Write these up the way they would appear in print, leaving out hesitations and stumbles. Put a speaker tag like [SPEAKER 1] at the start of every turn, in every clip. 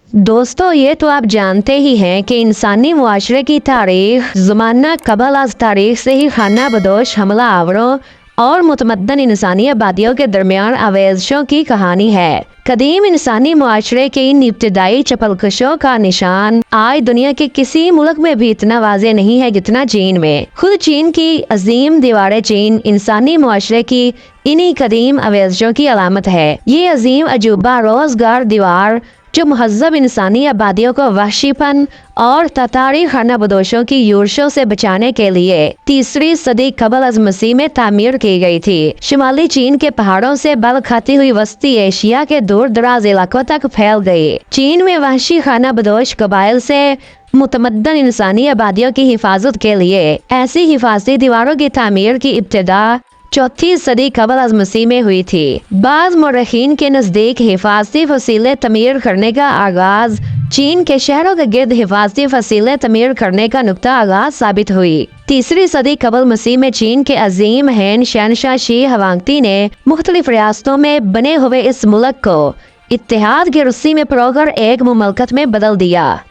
[SPEAKER 1] दोस्तों, ये तो आप जानते ही हैं कि इंसानी मुआशरे की तारीख ज़माना कबल अज़ तारीख से ही खाना बदोश हमला आवरों और मुतमद्दन इंसानी आबादियों के दरमियान आवेज़शों की कहानी है। कदीम इंसानी मुआशरे के इन इब्तदाई चपलकशों का निशान आज दुनिया के किसी मुल्क में भी इतना वाज़े नहीं है जितना चीन में। खुद चीन की अजीम दीवार चीन इंसानी मुआशरे की इन्हीं कदीम आवेज़शों की अलामत है। ये अजीम अजूबा रोजगार दीवार जो महज़ब इंसानी आबादियों को वहशीपन और तातारी खाना बदोशों की यूर्शों से बचाने के लिए 3री सदी कबल अज़ मसीह में तामीर की गई थी। शिमाली चीन के पहाड़ों से बल खाती हुई वस्ती एशिया के दूर दराज इलाकों तक फैल गई। चीन में वहशी खाना बदोश कबाइल से मुतमद्दन इंसानी आबादियों की हिफाजत के लिए ऐसी हिफाजती दीवारों की तामीर की इब्तिदा 4ठी सदी कबल अज़ मसीह में हुई थी। बाज़ मौरखीन के नज़दीक हिफाजती फसीले तमीर करने का आगाज चीन के शहरों के गिर्द हिफाजती फसीले तमीर करने का नुक्ता आगाज साबित हुई। 3री सदी कबल मसीह में चीन के अजीम हैन शहनशाह शी हवांगती ने मुख्तलिफ रियासतों में बने हुए इस मुल्क को इत्तेहाद की रस्सी में परोकर एक मुमलकत में बदल दिया।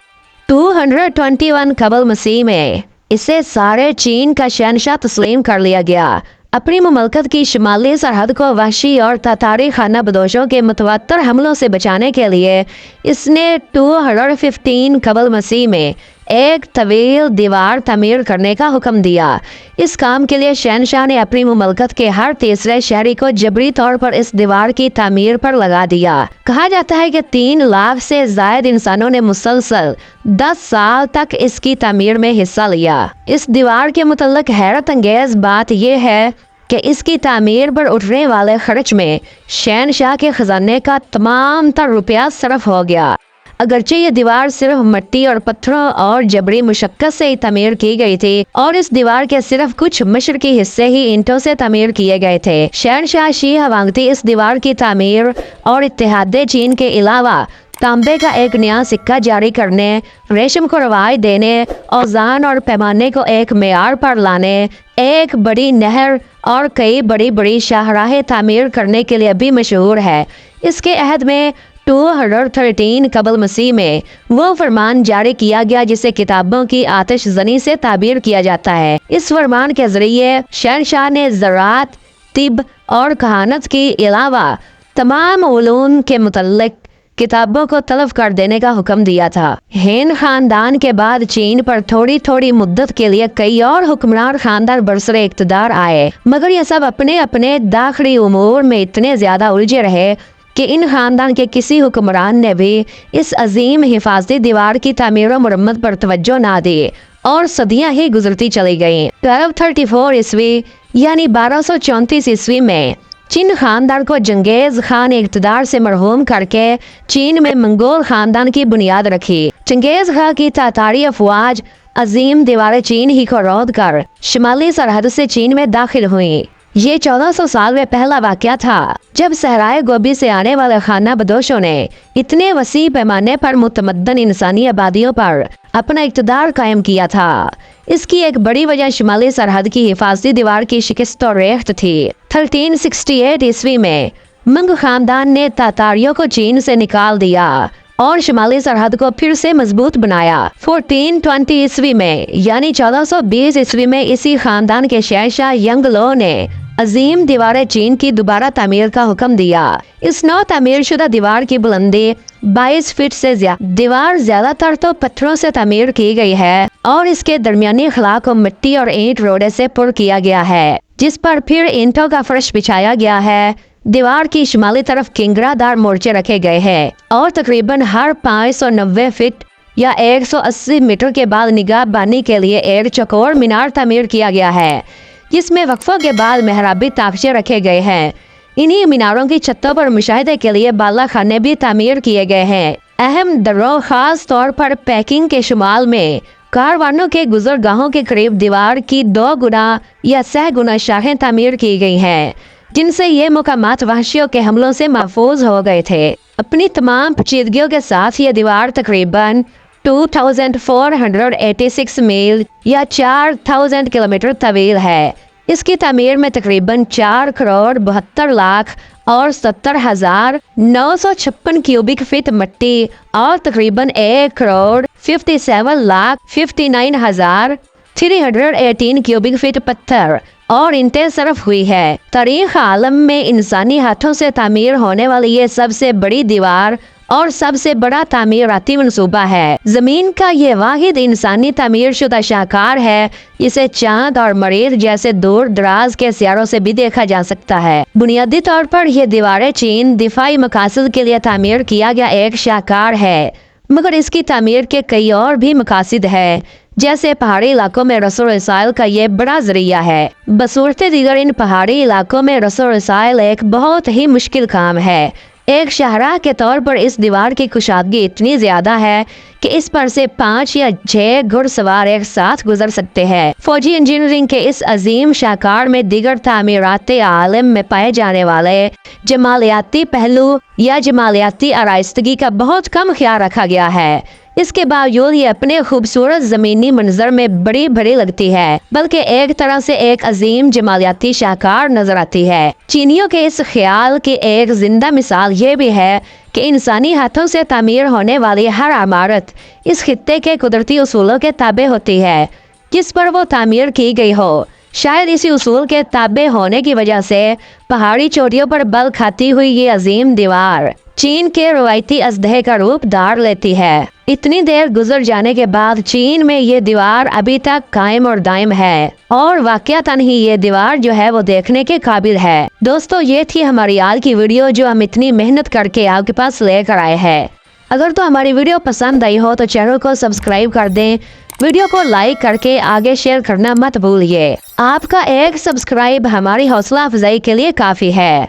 [SPEAKER 1] 221 कबल मसीह में इसे सारे चीन का शहनशाह तस्लीम कर लिया गया। अपनी मुमलकत की शुमाली सरहद को वहशी और तातारी खाना बदोशों के मुतवातर हमलों से बचाने के लिए इसने 215 कबल मसीह में एक तवील दीवार तमीर करने का हुक्म दिया। इस काम के लिए शहनशाह ने अपनी मुमलकत के हर तीसरे शहरी को जबरी तौर पर इस दीवार की तामीर पर लगा दिया। कहा जाता है कि 3 लाख से जायद इंसानों ने मुसलसल 10 साल तक इसकी तामीर में हिस्सा लिया। इस दीवार के मुतल्लिक हैरत अंगेज बात यह है कि इसकी तामीर पर उठने वाले खर्च में शहनशाह के खजाने का तमाम तर रुपया सरफ हो गया। अगरचे ये दीवार सिर्फ मिट्टी और पत्थरों और जबरी मुशक्कत से ही तमीर की गई थी और इस दीवार के सिर्फ कुछ मशरकी हिस्से ही ईंटों से तमीर किए गए थे। शहनशाह शी हवांगती इस दीवार की तामीर और इत्तेहाद चीन के अलावा तांबे का एक नया सिक्का जारी करने, रेशम को रवायत देने, औज़ान और पैमाने को एक मेयार पर लाने, एक बड़ी नहर और कई बड़ी बड़ी शाहराहें तामीर करने के लिए भी मशहूर है। इसके अहद में 213 कबल मसीह में वो फरमान जारी किया गया जिसे किताबों की आतिश जनी से ताबीर किया जाता है। इस फरमान के जरिए शहनशाह ने ज़राअत, तिब और कहानत के अलावा तमाम उलूम के मुतल्लिक किताबों को तलब कर देने का हुक्म दिया था। हैन खानदान के बाद चीन पर थोड़ी थोड़ी मुद्दत के लिए कई और हुक्मरान खानदान बरसरे इक़्तिदार आए, मगर ये सब अपने अपने दाखिली उमूर में इतने ज़्यादा उलझे रहे कि इन खानदान के किसी हुक्मरान ने भी इस अजीम हिफाजती दीवार की तामीर और मुरम्मत पर तवज्जो ना दी और सदियां ही गुजरती चली गईं। 1234 ईस्वी यानी 1234 ईस्वी में चीन खानदान को चंगेज खान इक़्तिदार से मरहूम करके चीन में मंगोल खानदान की बुनियाद रखी। चंगेज खान की तातारी अफवाज अजीम दीवार चीन ही को रौंद कर शुमाली सरहद से चीन में दाखिल हुई। ये 1400 साल में पहला वाक़या था जब सहराए गोबी से आने वाले खाना बदोशों ने इतने वसी पैमाने पर मुतमद्दन इंसानी आबादियों पर अपना इक़्तिदार कायम किया था। इसकी एक बड़ी वजह शुमाली सरहद की हिफाजती दीवार की शिकस्त और रेख्त थी। 1368 ईस्वी में मंग खानदान ने तातारियों को चीन से निकाल दिया और शुमाली सरहद को फिर से मजबूत बनाया। 1420 ईस्वी में यानी 1420 ईस्वी में इसी खानदान के शहंशाह यंगलो ने अजीम दीवार चीन की दोबारा तामीर का हुक्म दिया। इस नौ तामीर शुदा दीवार की बुलंदी 22 फीट से ज्यादा। दीवार ज्यादातर तो पत्थरों से तामीर की गई है और इसके दरमियानी खला को मिट्टी और ईंट रोड़े से पुर किया गया है, जिस पर फिर ईंटों का फर्श बिछाया गया है। दीवार की शुमाली तरफ किंगरादार मोर्चे रखे गए हैं और तकरीबन हर 590 फीट या 180 मीटर के बाद निगाह बानी के लिए एक चौकोर मीनार तामीर किया गया है, जिसमें वक्फों के बाद मेहराबी ताकचे रखे गए हैं। इन्हीं मीनारों की छतों पर मुशाहिदे के लिए बाला खाने भी तामीर किए गए हैं। अहम दरों खास तौर पर पैकिंग के शुमाल में कारवानों के गुजरगाहों के करीब दीवार की 2 गुना या 6 गुना शाखें तामीर की गई हैं, जिनसे ये मुकामात वहशियों के हमलों से महफूज हो गए थे। अपनी तमाम पेचीदगियों के साथ ये दीवार तकरीबन 2486 मील या 4000 किलोमीटर तवील है। इसकी तामीर में तकरीबन 4 करोड़ 72 लाख और 70,956 क्यूबिक फीट मिट्टी और तकरीबन 1,57,59,318 क्यूबिक फीट पत्थर और ईंटें सर्फ हुई है। तारीख आलम में इंसानी हाथों से तामीर होने वाली ये सबसे बड़ी दीवार और सबसे बड़ा तामीराती मंसूबा है। जमीन का ये वाहिद इंसानी तामीर शुदा शाहकार है। इसे चांद और मरीख जैसे दूर दराज के सियारों से भी देखा जा सकता है। बुनियादी तौर पर यह दीवारें चीन दिफाई मकासद के लिए तामीर किया गया एक शाहकार है, मगर इसकी तामीर के कई और भी मकासद है, जैसे पहाड़ी इलाकों में रसूल रसाइल का ये बड़ा जरिया है। बसूरत दीगर इन पहाड़ी इलाकों में रसूल रसाइल एक बहुत ही मुश्किल काम है। एक शाहराह के तौर पर इस दीवार की कुशादगी इतनी ज्यादा है कि इस पर से 5 या 6 घुड़सवार एक साथ गुजर सकते हैं। फौजी इंजीनियरिंग के इस अजीम शाहकार में दीगर तामीराते आलम में पाए जाने वाले जमालियाती पहलू या जमालियाती आराइस्तगी का बहुत कम ख्याल रखा गया है। इसके बावजूद ये अपने खूबसूरत जमीनी मंजर में बड़ी बड़ी लगती है, बल्कि एक तरह से एक अजीम जमालियाती शाहकार नजर आती है। चीनियों के इस ख्याल की एक जिंदा मिसाल ये भी है कि इंसानी हाथों से तामीर होने वाली हर इमारत इस खित्ते के कुदरती उसूलों के ताबे होती है जिस पर वो तामीर की गई हो। शायद इसी उसूल के ताबे होने की वजह से पहाड़ी चोटियों पर बल खाती हुई ये अजीम दीवार चीन के रवायती अजदहे का रूप धार लेती है। इतनी देर गुजर जाने के बाद चीन में ये दीवार अभी तक कायम और दायम है और वाकयातन ही ये दीवार जो है वो देखने के काबिल है। दोस्तों, ये थी हमारी आज की वीडियो जो हम इतनी मेहनत करके आपके पास लेकर आए हैं। अगर तो हमारी वीडियो पसंद आई हो तो चैनल को सब्सक्राइब कर दें, वीडियो को लाइक करके आगे शेयर करना मत भूलिए। आपका एक सब्सक्राइब हमारी हौसला अफजाई के लिए काफी है।